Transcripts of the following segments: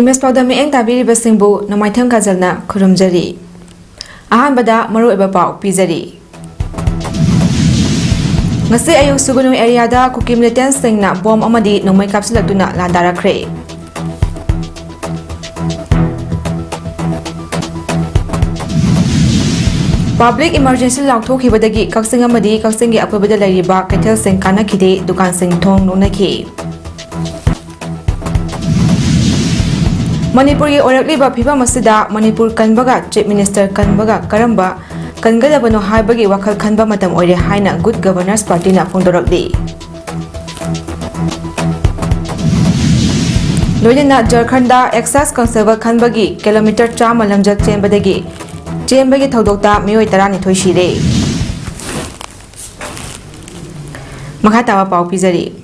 Image PAODAM mieng tabiribasingbu namaitham kajalna khurumjari. Ahanbada maruoiba pau pizari. Ngasi ayuk Sugunu area da Kuki militant Singna bom amadi nongmai kapsilatuna landarakre. Public emergency laukthokibadagi Kaksing amadi Kaksingi akwabada lairiba Kethel Sing kanakide dukan sing thong nonaki. Manipur orakliba phiba masida Manipur kanbaga Chief Minister kanbaga karamba kangadabano haibagi wakal khanba matam oire haina Good Governors Party na phongdorakli. Loidena Jharkhanda Excess Conserva khanbagi kilometer 100 lamjak chembadagi thodokta Meeoi 12 shire. Makhatawa pau pizari.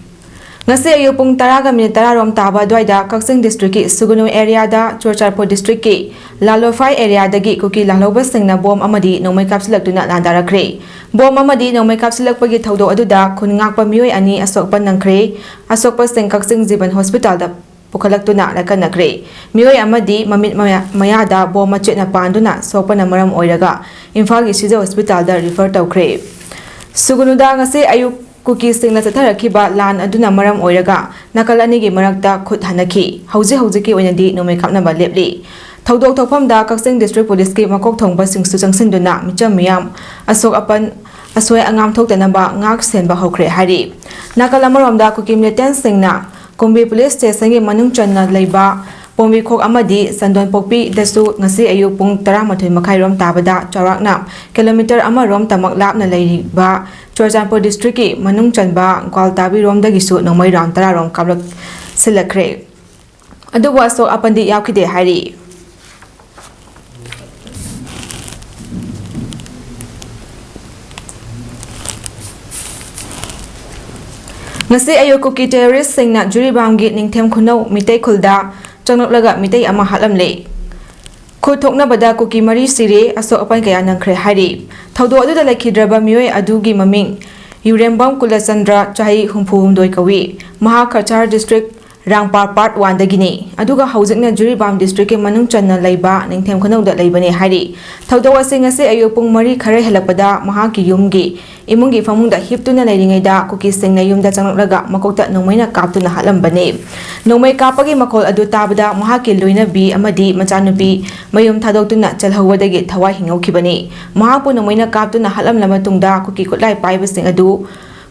Ngasi ayu pung 10:10 rom taba dwaida Kaksing district ki Sugunu area da Chorcharpur district ki Lalofai area dagi Kuki lahloba singna bom amadi nongmai kapsilaktuna landarakre. Bom amadi nongmai kapsilakpagi thodok aduda khungngakpa Meeoi ani asokpa nangkre. Asokpa sing Kaksing Jiban Hospital da pukhalaktuna lakanakre. Meeoi amadi mamit mayada bom machetna panduna sokpana maram oiraga Imphal gi Sida Hospital da refer tawkre. Sugunu da ngasi ayu Kuki Singna Satarakiba Lan Aduna Maram Oiraga, Nakalanigi Marakta Kut Hanaki, Hauzi Oinadi no make up number lepli. Taudo Topam da Kaksing District Police Ki Makok Tong Basing Susang Sinduna, Micham Miam, Asok Apan Asway Angam Tok the number Ngak Sen Bahokre Hari. Nakalamaram da Kuki Militant Singna, Kumbi Police Station Manung Chana Laiba, Pombi Kok Amadi, Sandon Popi, Desu, Nasi Ayu Pung Taramatu Makairom Tabada, Charaknam, Kilometer Amarom Tamak Lap na Laiba. Chorcharpur district ki Manung Chanba Gwaltabi rom da gisu nongmai ram 10 rom kablak silakre. Adubu asok apandi yaukide hari. Ngasi ayu Kuki terrorist Singna Jiri bamgi ningthem khunau mitei khulda changnoklaga mitei ama Hatlamle. Khutokna bada Kuki mari sire asok apan kaya nangkre hari. Thaudo adu da lakhidraba Meeoi adugi maming Yurembam Kulasandra chahi humphumdoi kawi Mahakachar district Rangpar part 1 dagini aduga haujikna Jiribam district ke manung channa laiba ningthem khanau da laibane hari. Thaudo asing ase ayupung mari khare helakpada mahaki yumgi imungi famungda hiptuna lairingai da Kuki Singna yumda changlaga makokta nongmaina kaptuna halambane. Nongmai kapagi makol adu tabada mahaki loina bi amadi machanupi mayum thadoktuna chalhawadagi thawai hingaukibani. Mahapu nongmaina kaptuna halamlama tungda Kuki kutlai paibasing adu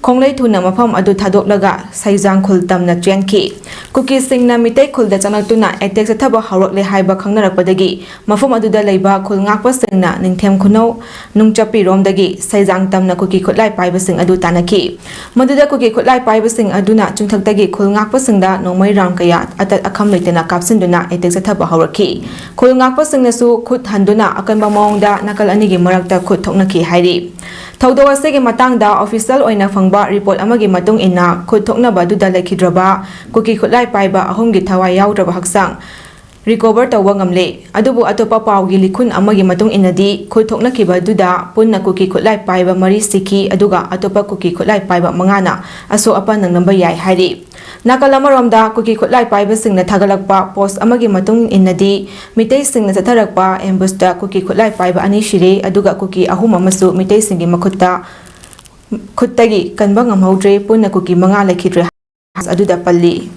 Konglai thuna mafam adu thadoklaga saijang khul tamna chenki. Kuki Singna mitei khulda chanatuna attack sathaba hawrakle haiba khangnarakpadagi mafam aduda leiba khul ngakpa Singna ningthem khunau nungchapi romdagi saijang tamna Kuki khutlai paiba sing adu tanaki. Maduda Kuki khutlai paiba sing aduna chungthaktagi khul ngakpa singda nongmai round kaya atat akham leitena kapsinduna attack sathaba hawrakhi. Khul ngakpa singna su khut handuna akanba maungda nakal anigi marakta khut thoknaki hairi. Thaudo asege matangda official oina fangba report amagi matung inna khutthokna baduda lekhidraba Kuki khutlai paiba ahumgi thawai yaudraba haksang recover tawwa ngamle adubu atopa pawgi likhun amagi matung inadi khutthokna kiba duda punna Kuki khutlai paiba mari sikhi aduga atopa Kuki khutlai paiba mangana aso apa nang number yai hari. Nakalamaramda Kuki khutlai paiba singna thagalakpa post amagi matung inadi mitei singna satharakpa ambushda Kuki khutlai paiba ani shire aduga Kuki ahum amasu mitei singi makhutta khuttagi kanba ngamhaudre punna Kuki manga lekhidre aduda palli.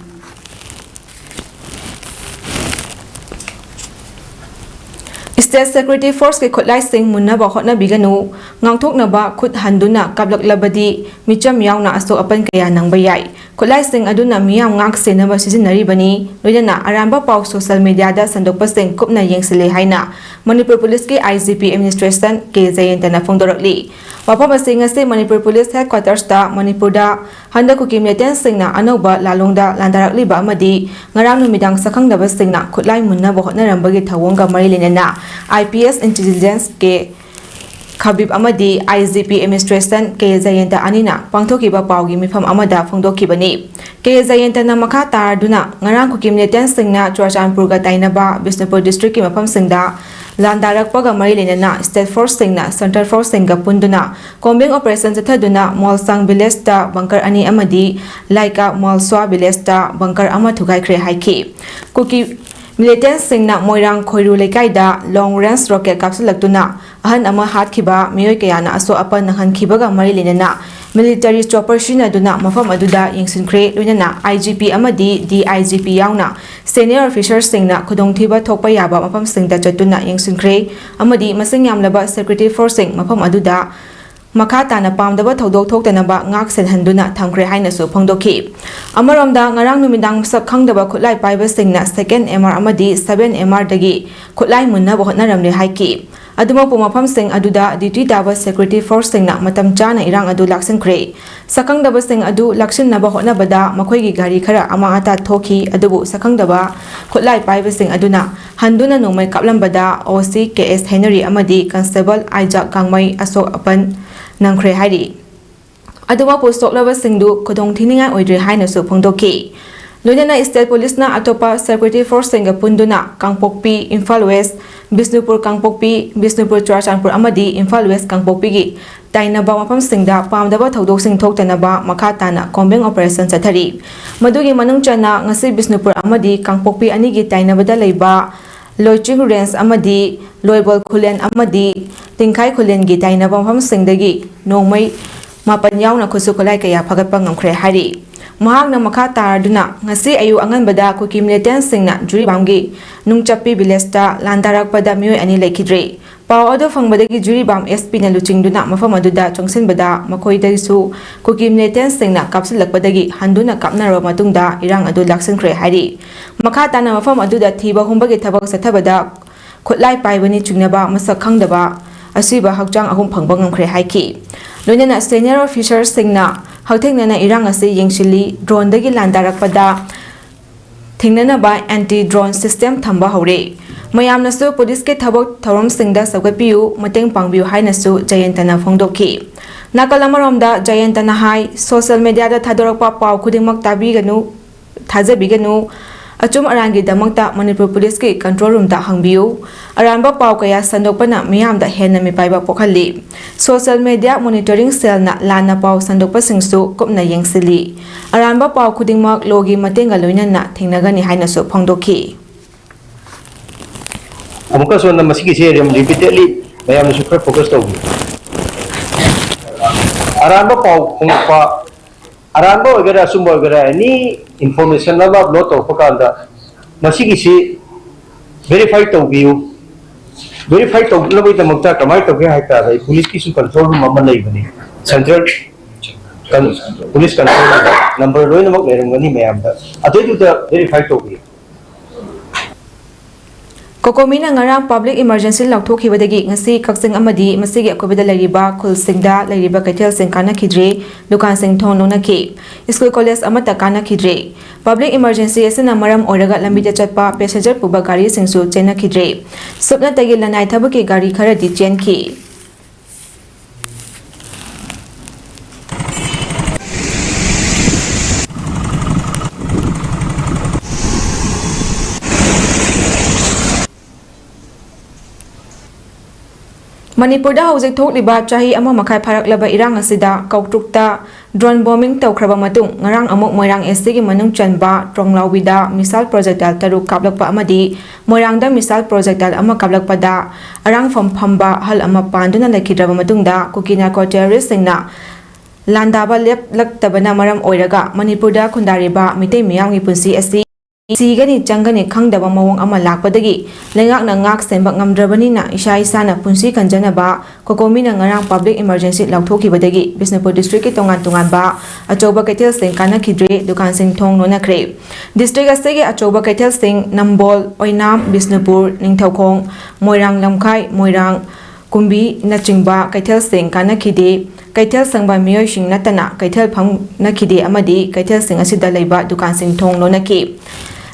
State Security Force ke khutlai sing munna ba hotna biganu ngangthokna ba khut handuna kablak labadi micham yauna aso apan kaya nang bayai khutlai sing aduna miyam ngak sena ba sijinari bani loidana aramba pau social media da sandokpa sing kupna yengsile haina Manipur Police ke IGP administration ke jayentana phongdorakli wapam asing ase Manipur Police headquarters da Manipur da handa Kuki militant singna anoba lalongda landarakli ba amadi ngarang numidang sakhangdaba singna khutlai munna ba hotna rambagi thawonga mari lenana IPS intelligence ke Khabib amadi IGP administration ke Jayenta anina pangthokiba pawgi mifam amada phongdokibani ke Jayenta na makha tarduna ngarang Kuki militant singna Chorcharpur ga tainaba Bisnupur district ki mafam singda landarakpaga mari lenana state force singna center force singa punduna combing operation chathaduna Molsang village ta bunker ani amadi laika Molswa village ta bunker ama thugai khre haiki Kuki Militant Singna Moirang Khoiru Lekaida long range rocket kapsulaktuna ahan ama hatkhiba Meeoi kayana aso apan nanghan khibaga mari linana military chopper shinaduna mafam aduda yingsinkre loinana IGP amadi DIGP yauna senior officers singna khudongthiba thokpa yaba mafam singda chatuna yingsinkre amadi masing yamlaba security forcing mafam aduda Makatana Pamdaba Todok Toktanaba Ngak Senhanduna Tangre Hainasu Pongdoki. Amaramda Ngarang Numidang Sak Kangdaba Kutlai Piber Singna second MR Amadi 7 MR Dagi Kutlai Munna Bohotnaramle Haiki. Aduma Pumapam Sing Aduda Duty Daba Security Force Singna Matam Jana Irang Adu Laksin Kre. Sakangdaba Sing Adu Laksin Nabahotna Bada Makoigi Gari Kara Amata Toki Adubu Sakangdaba Kutlai Piber Sing Aduna Handuna Numai Kaplam Bada OC KS Henry Amadi Constable Isaac Kangmai Asok Apan Nangkre Hari. Aduma Postok Lava Singdu Kodong Tininga Oidre Hainasu Pongdoki. Loinana State Police na Atopa Security Force Singa Punduna, Kangpokpi, Imphal West, Bisnupur Kangpokpi, Bisnupur Churachanpur Amadi, Imphal West Kangpokpi, Tainaba Mapam Singda, Pamdaba Todok Sing Toktanaba, Makatana, Combing Operation Satari. Madugi Manung Chana, Ngasi Bisnupur Amadi, Kangpokpi Anigi Tainabada Leba, Loiching Rens Amadi, Loibol Kulen Amadi, Tingkai Kulen Gitainaba Mapam Singdagi, Nomai, Mapanyaw na Kusukulai Kaya Pagatpang Ngkre Hari. Mahang na makata duna ngasi ayu angan bada Kuki militant Singna Jiri Bamgi Nungchapi Bilesta Landarak pada Meeoi ani lekidre PAODAM fangbadagi Jiri Bam SP na luching duna mafam aduda chongsin bada makoi daisu Kuki militant Singna kapsilak badagi handuna kapnaro matungda irang adu laksin kre hari makata na mafam aduda thiba humbagi thabak sathabada khutlai paibani chungnaba masak khangdaba asiba hakjang ahum phangbang ngkre haiki loinana senior officers Singna Hautengnana irang asi yengshili drone dagi landarakpada thingnanaba anti drone system thamba hore mayamnasu police ke thabok thorom singda sagpiu mateng pangbiu hainasu jayantana phongdoki nakalamaramda jayantana hai social media da thadorakpa paw khudingmak tabiganu thajabiganu achum arangi damakta Manipur police ke control room da hangbiu aranba paw kaya sandokpana miyam da henna mi paiba pokhalli social media monitoring cell na lana paw sandokpa singsu kopna yengsili aranba paw khudingmak logi matenga loinana thingnagani hainasu phongdoki amuka sonna masigi se repeatedly mayam super focus to aranba paw khungpa aranba ogara sumbo ogara any information about lot of pakanda masigi se verify to view verify to laboy tamakta kamay to hai ta police ki su control room man lai bani central police control number roi namak lerang gani mayam da adoi tu da verify to view Kokomina ngarang public emergency lauthokhibadagi ngasi kaksing amadi masigi akobida lariba khulsingda lariba kaithel sing kana khidre dukan sing thon lona ki school college amata kana khidre public emergency asina maram oraga lambida chatpa passenger puba gari singsu chena khidre supna tagi lanai thabaki gari khara di chen ki Manipur da hojik thokliba chahi ama makhai pharaklaba irang asida kautrukta drone bombing tawkhraba matung ngarang amok moirang SC gi manung chanba tronglawida missile projectile taruk kaplakpa amadi moirangda missile projectile ama kaplakpada arang phamba hal ama panduna lekhidraba matungda Kukina ko terrorist singna landaba lep laktabana maram oiraga Manipurda khundariba mitei miyamgi punsi SC Sigani Jangani Kangdaba Mawang ama lakpadagi lengak na ngak sembak ngamdrabani na isa na punsi kanjanaba kokomina ngarang public emergency lauthokibadagi Bisnupur district ki tongan ba achoba kaitel sing kana khidre dukan sing thong nona kre district asegi achoba kaitel sing Nambol Oinam Bisnupur Ningthaukhong Moirang Lamkhai Moirang Kumbi nachingba kaitel sing kana khide kaitel sangba Meeoi sing natana kaitel phang nakhide amadi kaitel sing asida leiba dukan sing thong nona ki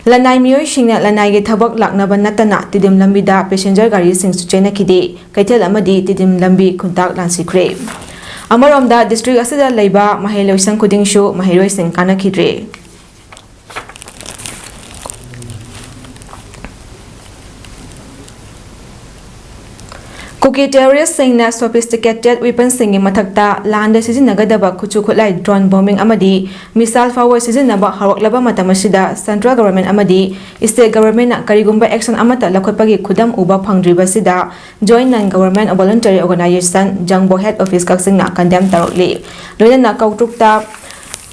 Lanai Meeoi singna lanai ge thabak laknaba natana tidim lambida passenger gari sing su chena khide kaitel amadi tidim lambi khuntak lansikre amaromda district asida leiba maheloi sang kuding shu maheloi sing kana khidre Kuki terrorist Singna sophisticated weapons singi mathakta land sizinnagadaba khuchu khulai drone bombing amadi missile fawa sizinnaba haraklaba matamasida central government amadi state government na karigumba action amata lakhotpagi khudam uba phangdriba sida joint non government voluntary organization jangbo head office kaksingna condemn tarokli loina kautrukta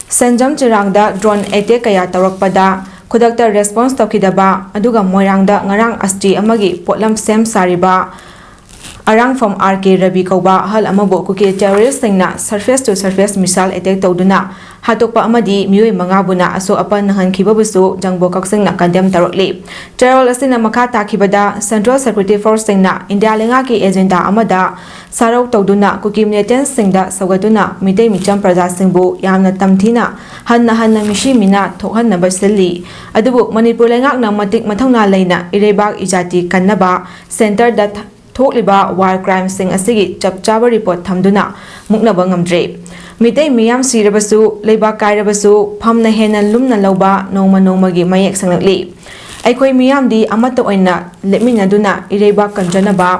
Sanjam Chirangda drone attack kaya tarakpada khudakta response tawkidaba aduga moirangda ngarang asti amagi potlam sem sariba Arang from RK Rabi Kauba hal amabo Kuki terrorist singna surface to surface missile attack tawduna hatokpa amadi Meeoi mangabuna aso apan nahan khibabusu jangbo kaksingna condemn tarokli terror asina makha takibada Central Security Force singna India lenga ki agenda amada sarau tawduna Kuki militant singda sawaduna mitei micham praja singbu yamna tamthina hanna mishi mina thokhanna basilli adubu Manipur lenga na matik mathongna leina irebak ijati kannaba center that Thokliba war crime sing asigi chapchaba report thamduna muknaba ngamdre mitei miyam sirabasu leiba kairabasu phamna hena lumna loba nongmagi mayek sanglakli aikhoi miyamdi amata oina lepminaduna ireba kanjanaba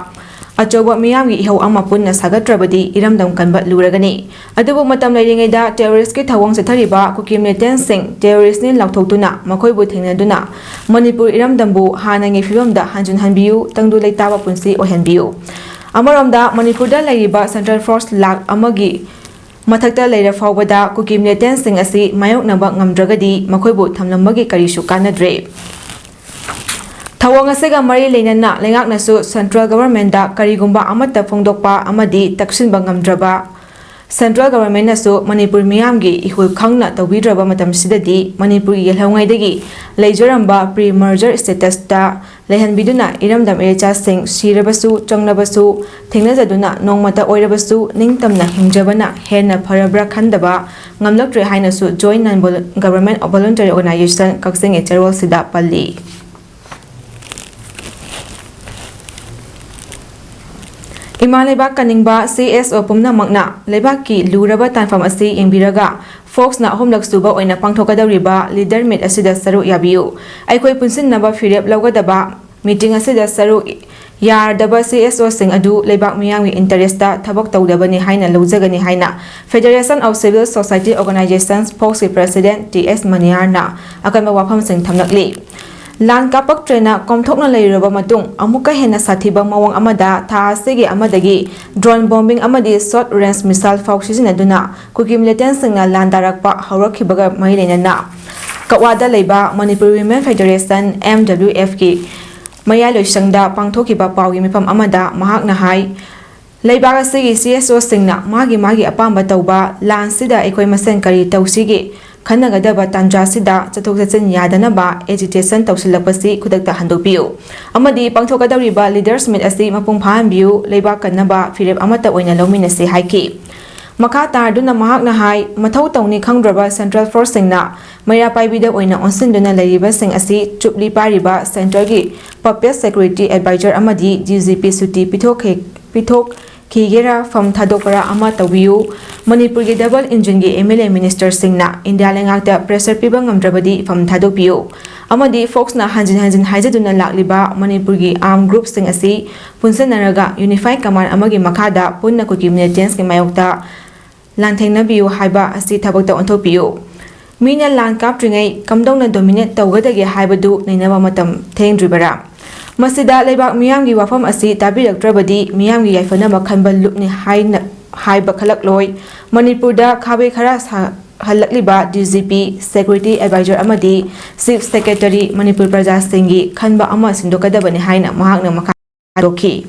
achoba miyamgi ihau ama punna sagatrabadi iramdam kanba luragani adubu matam leiringaida terrorist ki thawang sathariba Kuki militant sing terrorist ni lakthoktuna makhoibu thengnaduna Manipur iramdambu hanangi fibamda hanjun hanbiu tangdu leitaba punsi ohenbiu amaramda Manipurda leiriba Central Force lak amagi mathakta leira fawbada Kuki militant sing asi mayoknaba ngamdragadi makhoibu thamlambagi karishu kanadre Thawang asega mari leinana lengaknasu central government da karigumba amata phongdokpa amadi taksinba ngamdraba Central government nasu Manipur miyamgi ihul khangna tawbidraba matam sidadi Manipur yelhawngaidagi leijaramba pre-merger status da lehanbiduna iramdam erecha sing sirabasu changnabasu thengnajaduna nongmata oirabasu ningtamna hingjabana hena pharabra khandaba ngamlaktre hainasu joint non-government voluntary organization kaksing echarwal sida palli Ima lebak kaningba CSO pumna makna lebak ki luraba tanfam asi yengbiraga Fox na homlak suba oina pangthokadawriba leader meet asida saru yabiu aikhoi punsinnaba firep lawgadaba meeting asida saru yardaba CSO sing adu lebak miyangwi interesta thabak tawdabani haina lawjagani haina Federation of Civil Society Organizations Fox president TS Maniarna akanba wafam sing thamlakli Lan kapak trena komthokna leiraba matung amuka hena sathiba mawang amada tha asigi amadagi drone bombing amadi short range missile fauxisina Kuki militant singna lan darakpa haurakhibaga mailena kawada leiba Manipur Women Federation MWF ki mayaloi sangda pangthokiba pawgi mifam amada mahakna hai leiba asigi CSO singna magi apamba tawba lan sida ekoi masen kari tawsigi Kanagadaba tanja sida chathok chachin yadanaba agitation tawsilakpasi khudakta handokpiu amadi pangthokadawriba leaders meet asi mapung phanbiu leiba kanaba firep amata oina lawminase haiki makha tarduna mahakna hai mathau tawni khangdraba Central Force singna maira paibida oina onsinduna leiriba sing asi chupli pariba center gi puppet security advisor amadi GGP suti pithok Kigera from Thadokara ama tawiu Manipur gi double engine gi MLA minister singna India lengakta pressure pibang ngamdrabadi from Thadopiu amadi Fox na hanjin haijaduna lakliba Manipur gi armed group sing asi punsanaraga unified command amagi makhada punna Kuki militants gi mayokta lanthengnabiu haiba asi thabakta onthopiu mina lan kaptringai kamdongna dominate tawgadagi haibadu nainaba matam thengdribara Masida lebak miyamgi wafam asi tabiraktrabadi miyamgi yaifana makhanba lupni haiba khalakloi Manipurda khabe khara halakliba DGP security advisor amadi chief secretary Manipur Praja Singhi khanba ama sindokadabani haina mahakna makha doki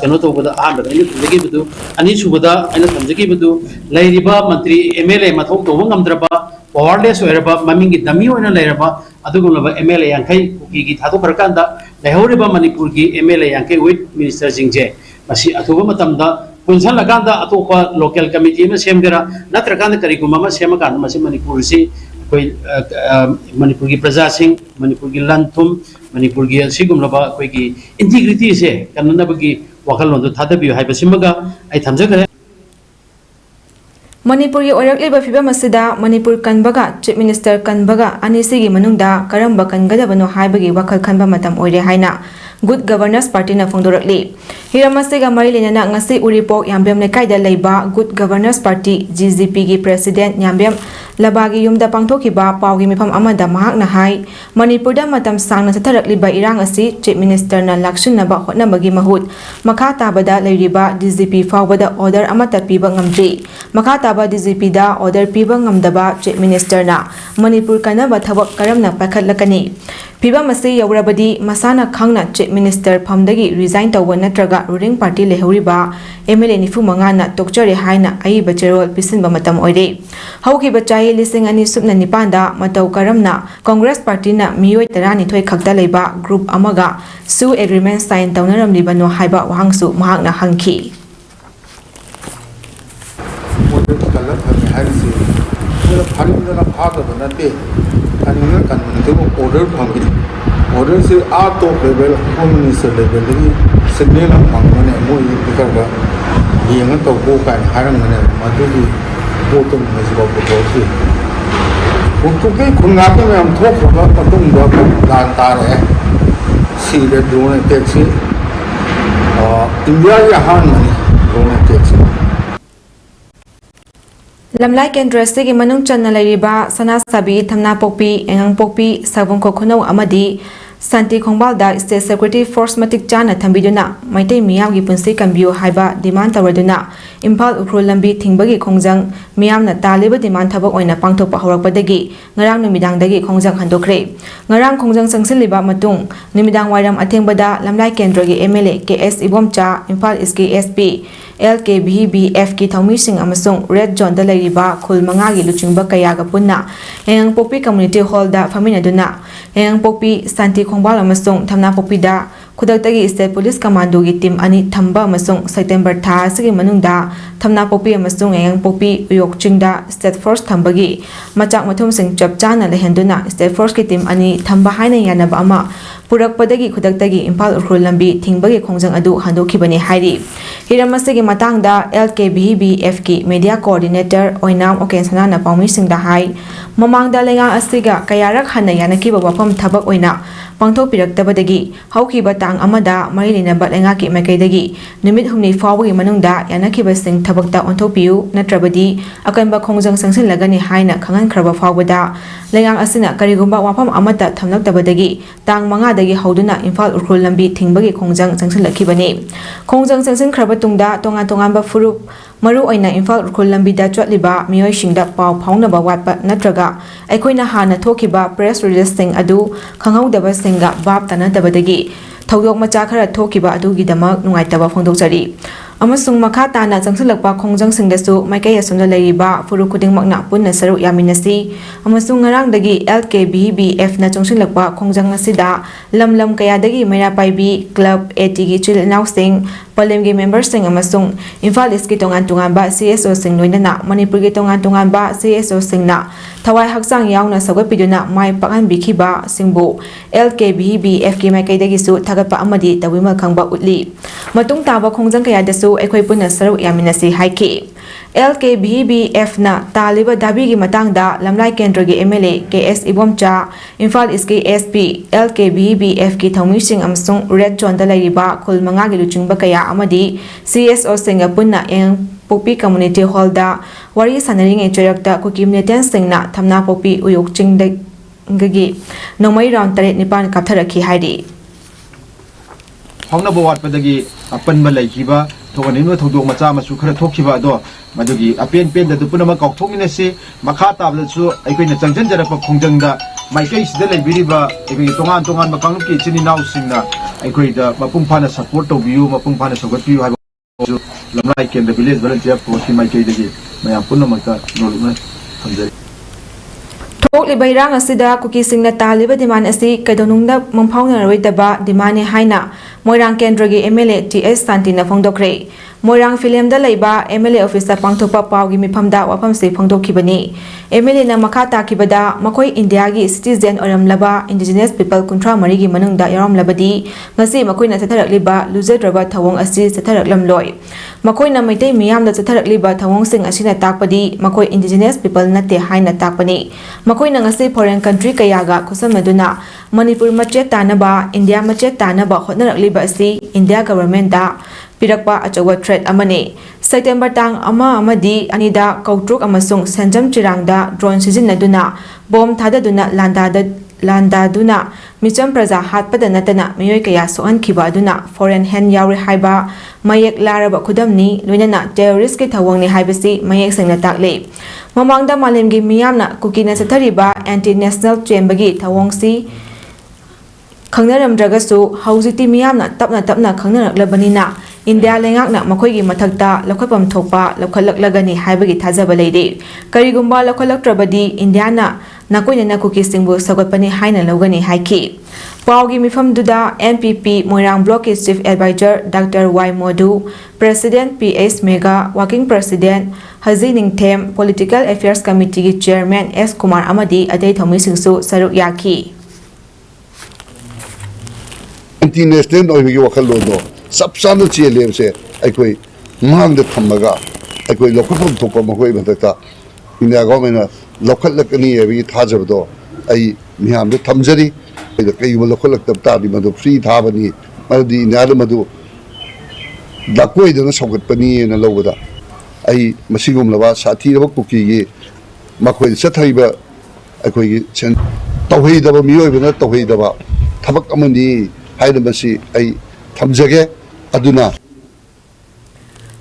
kano tawbada ahanbada aina thumjagibudu ani subada aina thamjagibudu leiriba mantri MLA mathok tawba ngamdraba powerless oiraba mamingi dami oina leiraba adugumlaba MLA yankai Kuki gi thadokrakanda lehoriba Manipur gi MLA yankai with minister jingje masi athuba matamda punsan laganda atopa local committee ma semgera natrakanda kariguma ma semakanda masi Manipur si koi Manipur gi praja sing Manipur gi lanthum Manipur gi sigumlaba koi gi integrity se kanana bagi wakal londo thadabi haiba simaga ai thamjagare Manipur oirakliba fibam asida Manipur kanbaga Chief Minister kanbaga anisigi manungda karamba kangadabano haibagi wakal khanba matam oire haina Good Governance Party na phongdorakli hiramasiga mari lenana ngasi uripok yambem lekaida leiba Good Governance Party GGP gi President Nyambem labagi yumda pangthokiba pawgi mifam amada mahak na hai Manipur da matam sangna satharakliba irang asi Chief Minister na lakshunnaba hotnabagi mahut makha tabada leiriba DGP fawbada order amata piba ngamdri makha taba DGP da order piba ngamdaba Chief Minister na Manipur kanaba thabak karamna pakhatlakani piba masi yaurabadi masana khangna Chief Minister phamdagi resign tawba natraga ruling party lehuriba MLA nifu mangana tokchare haina ai bacherol pisinba matam oire hauki bachai lising ani subna nipanda matau karamna Congress party na Meeoi 12 khakta leiba group amaga su agreement sign tawnaramliba no haiba wahangsu mahakna hangki order se a top level home minister level ni Singna mangane Meeoi dikar yang to ko kan haram ne madu di botum mesba botu untuk ke kunga ke am thok ba patung ba dan tar hai si de drone taxi India ya han mani drone taxi lamlai kendra segi manung channa leiriba sana sabi thamna pokpi engang pokpi sabung ko khono amadi Santi Khongbalda State Secretary Force Matik Chana Thambiduna Maitai Miyam gi punsi kambiyo haiba demand tawaduna Imphal Ukrul lambi thingbagi khongjang miyamna taliba demand thabak oina pangthokpa horakpadagi ngarang numidangdagi khongjang handokre ngarang khongjang sangsinliba matung numidang wairam athengbada lamlai kendra gi MLA KS Ibomcha Imphal SK SP LKBBF ki thawmi sing amasung red zone da leiriba khul manga gi luchingba kayaga punna engang pokpi community hall da faminaduna engang pokpi Santi Khongbal amasung thamna pokpida Kudaktagi State Police Commando gi team ani thamba amasung September tha asigi manungda thamna pokpi amasung engang pokpi uyok chingda State Force thambagi machak mathum sing chap chana lehenduna State Force ki team ani thamba haina yanaba ama purakpadagi kudaktagi Imphal Ukrul lambi thingbagi khongjang adu handokhibani hairi hiramasigi matangda LKBBF ki media coordinator oinam okensana na pawmi singda hai mamangda lenga asiga kayarak hanna yanakiba wafam thabak oina pangthok piraktabadagi haukiba tang amada marilina batlenga ki makaidagi numit humni fawgi manungda yanakiba sing thabakta onthokpiu natrabadi akanba khongjang sangsinlagani haina khangan khraba fawbada lengang asina karigumba wafam amata thamnaktabadagi tang manga dagi hauduna Imphal Ukrul lambi thingbagi khongjang sangsinlakhibani khongjang sangsin khraba tungda tonga tongamba furup maru oina Imphal Ukrul lambi da chwatliba Meeoi singda paw phaunaba watpa natraga aikoina hana thokiba press release sing adu khanghaudaba singa bab tanadabadagi thawdok macha khara thokiba adugi damak nungaitaba phongdokjari amasung makha tana changsilakpa khongjang singdasu maikai asumda leiriba furu kuding makna punna saru yaminasi amasung ngarangdagi LKBBF na changsilakpa khongjang asida lamlam kayadagi mera paibi club AT gi chil now sing palemgi members sing amasung Imphal East ki tongan ba CSO sing noinana Manipur gi tongan ba CSO singna thawai haksang yauna sagatpiduna mai pakan bikhiba singbu LKBBF ki maikai su thagatpa amadi tawimal khangba utli matung taba khongjang kayadasu akhoi punna saru yaminasi haiki LKBBF na taliba dabi gi matangda lamlai kendra gi MLA KS Ibomcha Imphal East ki SP LKBBF ki thawmi sing amsung red zone da leiriba khul manga gi luchingba kaya amadi CSO singa punna eng Popi Community Hall da wari sanaring echerakta Kuki militant singna thamna popi uyok chingdagi nomai round 3 nipan kaptharakhi hairi Hongna bawat padagi apan malaikiba thoganino thodok macha masu khara thokhiba do madugi apen pen da dupuna kaukthokmina se makha tablasu aikoina changjan jarapa khongjangda maikai sida leibiriba aikoi tongan tongan makangki chini naw singna aikoi da mapung phana support to view mapung phana sogatpiu haiba lamlai ken the village volunteer post maikai dagi mayam punna makta noluna thamjari Thokliba irang asida Kuki singna taliba demand asi kaidonungda mamphawna roidaba demand haina Moirang Kendra gi MLA TS Santi na phongdokre Moirang film da leiba MLA office da pangthopa pawgi mifamda wafam se phangdokhibani MLA na makha takibada makoi India gi citizen oramlaba indigenous people kuntra mari gi manungda yaramlabadi ngasi makoi na chatharakliba lujadraba thawong asi chatharaklamloi makoi na maitai miyam da chatharakliba thawong sing asina takpadi makoi indigenous people nate haina takpani makoi na ngasi foreign country kayaga khusamaduna Manipur machet tanaba India machet tanaba hotnarakliba asi India government da pirakpa achawa threat amani September tang amadi anida kautruk amasung sanjam chirangda drone sizinaduna bom thadaduna landaduna micham praja hatpada natana Meeoi kaya soan khiba aduna foreign hand yauri haiba mayek laraba khudamni loinana terrorist ki thawangni haibasi mayek sengna takle mamangda malemgi miyamna Kuki na sathariba anti national chembagi thawongsi khangnaramdragasu haujiti miyamna tapna khangnaraklebanina India lengakna makhoigi mathakta lakhopam thokpa lakhallaklagani haibagi thajaba leide karigumba lakhalaktrabadi India na nakoina na Kuki singbu sagatpani haina logani haiki pawgi mifam duda NPP Moirang Block Chief Advisor Dr. Y Modu President PS Mega Working President Haji Ningthem Political Affairs Committee Chairman S Kumar amadi adai thomi singsu saruk yaki International oibigi wakhalodo sabsana chele se aikoi mangda thamaga aikoi lokhapam thopa makoi batakta India government lokhalakani ebi thajabdo ai miyamde thamjari kai lokhalak tabta di madu free thabani madu India madu dakoi dana sogatpani na lobada ai masigum laba sathi raba Kuki gi makoi sathaiba aikoi gi chen tawheidaba Meeoi bana tawheidaba thabak amani haidabasi ai thamjage aduna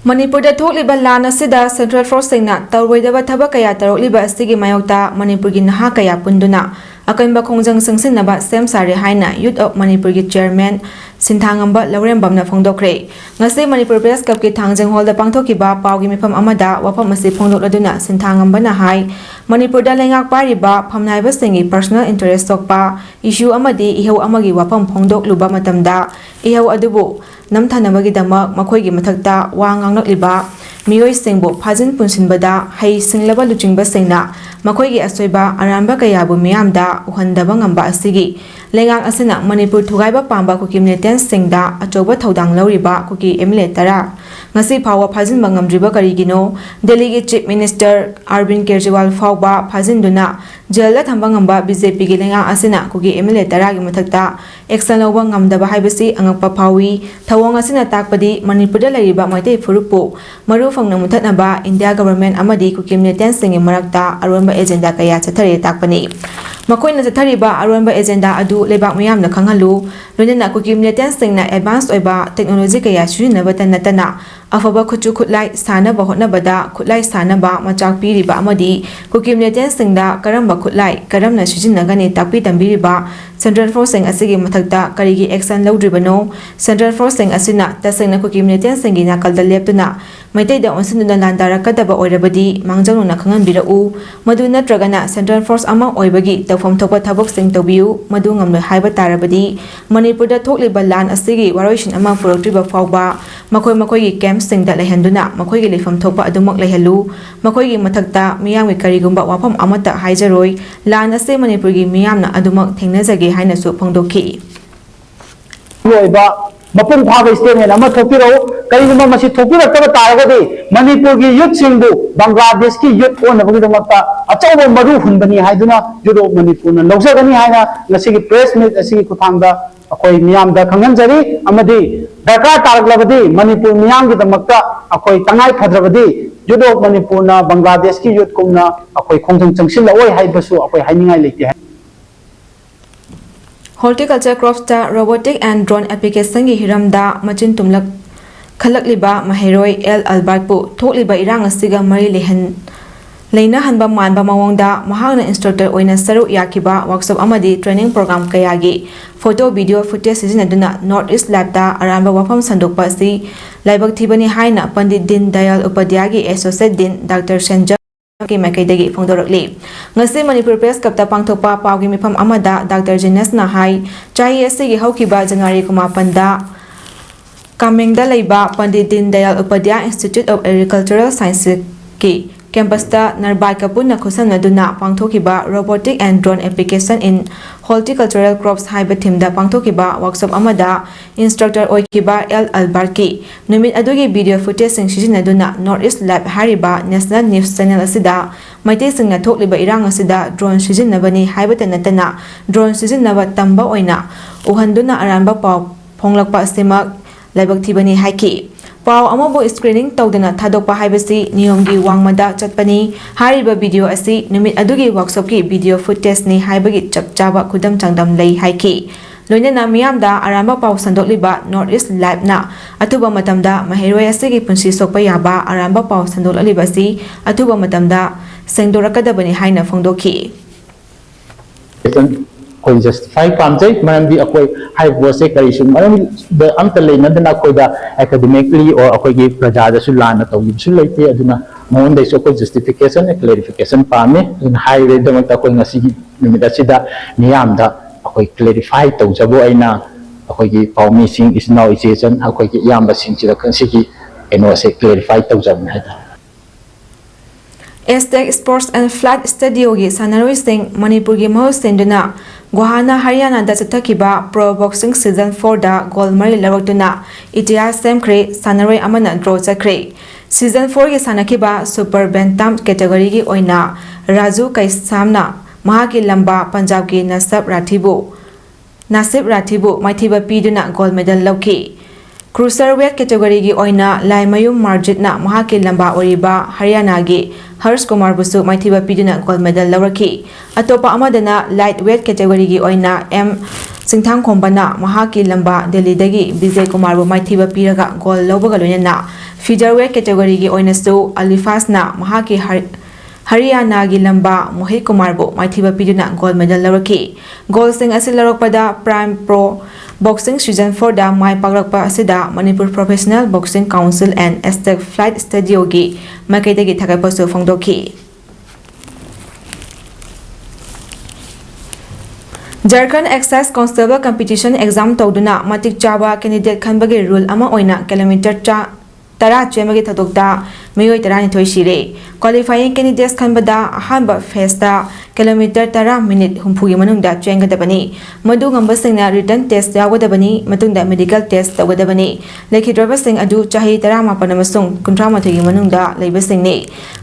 Manipur da thokliba lana sida Central Force Singna tawroidaba thaba kaya tarokliba asigi mayokta Manipur gi naha kaya punduna akanba khongjang sangsinaba sem sari haina Youth of Manipur gi chairman Sinthangamba Laurembamna phongdokre ngase Manipur Press Club ki thangjang hall da pangthokiba pawgi mifam amada wafam asi phongdokladuna Sinthangamba na hai Manipur da lengak pariba phamnaiba singi personal interest sokpa issue amadi ihau amagi wafam phongdokluba matamda ihau adubu namthanabagi damak makhoigi mathakta wa ngangnakliba Meeoi singbo phajin punsinbada hai singlaba luchingba singna makhoigi asoiba aranba kayabu miyamda uhandaba ngamba asigi lengang asina Manipur thugaiba pamba Kuki militant singda achoba thodang lawriba Kuki MLA tara ngasi phawa phajin bangamdriba karigino Delhi gi Chief Minister Arvind Kejriwal phawba phajinduna jela thamba ngamba BJP gi lengang asina Kuki MLA tara gi mathakta action lawba ngamdaba haibasi angakpa phawi thawong asina takpadi Manipur da lariba maitai furupu maru fangna muthatnaba India government amadi Kuki militant singi marakta aronba agenda kaya chathare takpani makoina chathariba aronba agenda adu lebak miyamna khanghalu loinana Kuki militant singna advance oiba technology kaya sujinabata natana afaba khuchu khutlai sanaba hotnabada khutlai sanaba machak piriba amadi Kuki militant singda karamba khutlai karamna sujinagani takpi tambiriba Central Force asigi mathakta karigi action lawdribano Central Force asina tasengna Kuki militant singi nakalda leptuna maitai da onsinuna landarakadaba oirabadi mangjangna khanganbirau madu natragana Central Force ama oibagi tawfam thokpa thabok sing tobiu madu ngamle haiba tarabadi Manipur da thokliba lan asigi waroishin ama puroktriba fawba makoi gi camp sing da lehenduna makoi gi lefam thokpa adumak lehalu makoi gi mathakta miyamwi karigumba wafam amata haijaroi lan ase Manipur gi miyamna adumak thengnajage haina su phongdokhi loiba mapun phaba statement ama thokiro karigumba masi thokirakaba taragadi Manipur gi youth singbu Bangladesh ki youth onabagi damakta achauba maru hunbani haiduna judo Manipur na lawjagani haina ngasigi press meet asigi kuthangda akoi miyam da khanganjari amadi darkar taraglabadi Manipur miyam gi damakta akoi tangai phadrabadi judo Manipur na Bangladesh ki youth kumna akoi khongjang changsil oi haibasu akoi hainingai leite Horticulture crops ta robotic and drone application gi hiramda machin tumlak khalakliba Meeoi El Albert pu thokliba irang asiga mari leina hanba manba mawongda mahangna instructor oina saru yakiba workshop amadi training program kayagi photo video footage sizinaduna Northeast Lab ta aramba wafam sandokpa si laibak thibani haina Pandit Din Dayal Upadhyay gi associate din Dr. Sanjay ki makaidagi phongdorakli ngasi Manipur Press Club ta pangthokpa pawgi mifam amada Dr. Jenes na hai chahi asigi haukiba January kuma panda Kamengda leiba Pandit Din Dayal Upadhyay Institute of Agricultural Sciences ki campus-ta narbai kapuna khusanaduna pangthokiba robotic and drone application in horticultural crops haiba thimda pangthokiba workshop amada instructor oikiba L Albarki numit adugi video footage sing sijinaduna Northeast Live hariba national news channel asida maite singna thokliba irang asida drone sijinabani haiba tanatana drone sijinaba tamba oina uhanduna aranba paw phonglakpa semak laibak thibani haiki Pau amabu screening tawdana thadokpa haibasi niyomgi wangmada chatpani hariba video asi numit adugi workshop ki video footage ni haibagi chapchaba khudam changdam lei haiki loinana miyamda aramba pau sandokliba Northeast Live na atuba matamda mahiroi asigi punsi sokpa yaba aramba pau sandolaliba si atuba matamda sengdorakadabani haina phongdokhi कोई justify पामजे मरम भी अकोई high वोसे करिसु मरम the अमत लेना दना कोई दा academically और अकोई की प्रजा दसु लाना तौगी सु लेते अदुना मोन देसो कोई जस्टिफिकेशन ए क्लैरिफिकेशन पामे इन हाई रे दमक ता कोई ngasi निमिदा सिदा नियाम दा अकोई क्लैरिफाई तौजबो आइना अकोई की पाउमी सिंग इज नाउ इजेशन अकोई की याम सिंग सिदा कंसी की एनो से क्लैरिफाई तौजब है Estek Sports and Flight Studio gi sanaroi sing Manipur gi mau senduna Guwahana Haryana da chatakiba Pro Boxing Season 4 da gold mari lawtuna itia semkre sanaroi amana draw chakre Season 4 gi sanakiba Super Bantam category gi oina Raju Kaisamna mahaki lamba Punjab gi Nasib Rathibu maithiba piduna gold medal lawki Cruiserweight category gi oina Laimayum Marjitna mahaki lamba oriba Haryana gi Harsh Kumar busu maithiba piduna gold medal lawraki atopa amadana lightweight category gi oina M Singthang Khombana mahaki lamba Delhi dagi Vijay Kumar bu maithiba piraga gold lawbaga loinana featherweight category gi oina su Alifasna mahaki Haryana gi lamba Mohit Kumar bu maithiba piduna gold medal lawraki gold sing asil larokpada Prime Pro Boxing Season 4 da mai pagrakpa asida Manipur Professional Boxing Council and Estek Flight Studio gi makaitagi thakaipasu phongdokhi Jharkhand Excise Constable Competition Exam tawduna matik chaba candidate khanbagi rule ama oina kilometer tara chemagi thadokda Meeoi 12 shire qualifying candidates khanbada ahamba phase da kilometer tara minute humpugi manungda chengadabani madu ngamba singna written test yawadabani matungda medical test tawadabani lekhidraba sing adu chahi 18 amasung 38 gi manungda leibasingni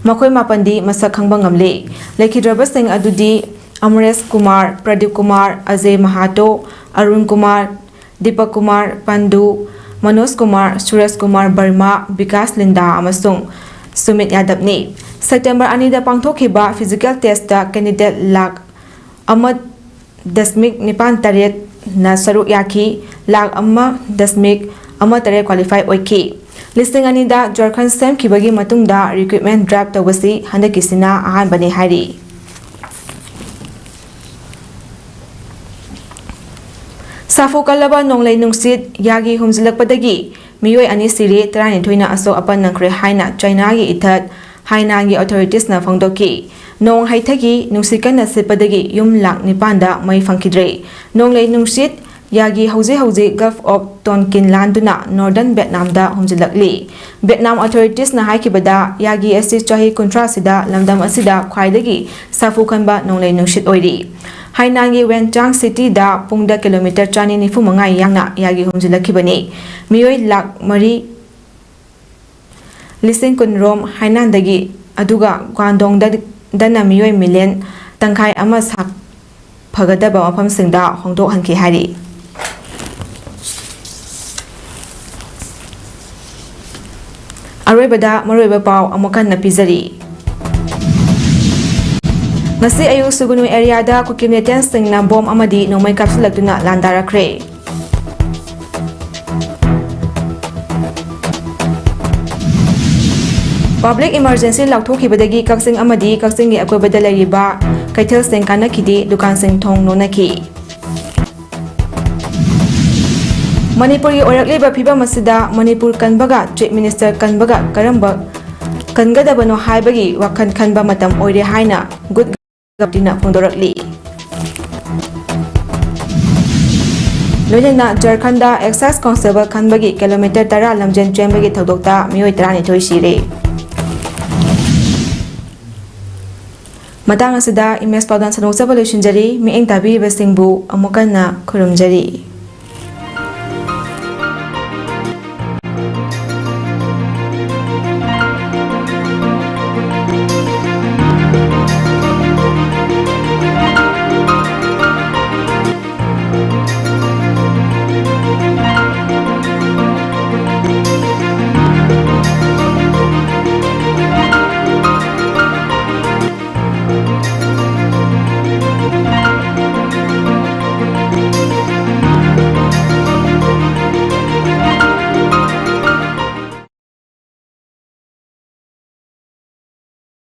makoi mapandi masak khangba ngamle lekhidraba sing adudi Unrest Kumar Pradeep Kumar Ajay Mahato Arun Kumar Deepak Kumar Pandu Manoj Kumar Suresh Kumar Burma Vikas Linda amasung Sumit Yadavni September 2 da pangthokhiba physical test da candidate lakh Ahmad Dasmik Nipan Taret na saruk yaki lakh Amma Dasmik Amma Taret qualify oiki listing ani da Jharkhand sem khibagi matungda recruitment drive tawasi handakisina ahanbani hari Safu kalaba nonglei nungsit yagi humzilakpadagi Meeoi ani siri 32 na asok apan nangkre haina China gi ithat haina gi authorities na phangdoki nong haithagi nungsikan na sipadagi yum lak nipanda mai phangkidre nonglei nungsit yagi hauze Gulf of Tonkin landuna Northern Vietnam da humzilakli Vietnam authorities na haikibada yagi asi chahi kontra sida lamdam asida khwaidagi safu khanba nonglei nungsit oiri Hainangi Wenchang City da pungda kilometer chani nifu mangai yangna yagi humjilakibani Meeoi lak mari lising kunrom hainandagi aduga Guangdong dana Meeoi million tangkai ama sak phagadaba mafam singda hongdok hanki hari Aroibada maroiba paw amokan na pizari Ngasi ayu sugunu area da Kuki Singna bom amadi nomai kapsulakduna landarakre Public emergency laukthokibadagi kaksing amadi kaksingi akoibada lairiba kaithal sing kanakidi dukan sing thong nonaki Manipur gi orakliba phibam asida Manipur kanbaga Chief Minister kanbaga karamba kangadabano haibagi wakhan khanba matam oire haina good Gaptina Pondorakli ꯂꯣꯏꯅꯅ ꯖꯔꯈꯟꯗ exercise constable ꯈꯟꯕꯒꯤ kilometre 10 ꯂꯝꯖꯦꯟ ꯆꯦꯟꯕꯒꯤ ꯊꯧꯗꯣꯛꯇ ꯃꯤꯑꯣꯏ 12 ꯁꯤꯔꯦ꯫ ꯃꯇꯥꯡ ꯑꯁꯤꯗ image ꯄꯥꯎꯗꯝ ꯁꯟꯗꯣꯛꯆꯕ ꯂꯣꯏꯁꯤꯟꯖꯔꯤ꯫ ꯃꯤꯠꯌꯦꯡ ꯇꯥꯕꯤꯔꯤꯕꯁꯤꯡꯕꯨ ꯑꯃꯨꯛ ꯍꯟꯅ ꯈꯨꯔꯨꯝꯖꯔꯤ꯫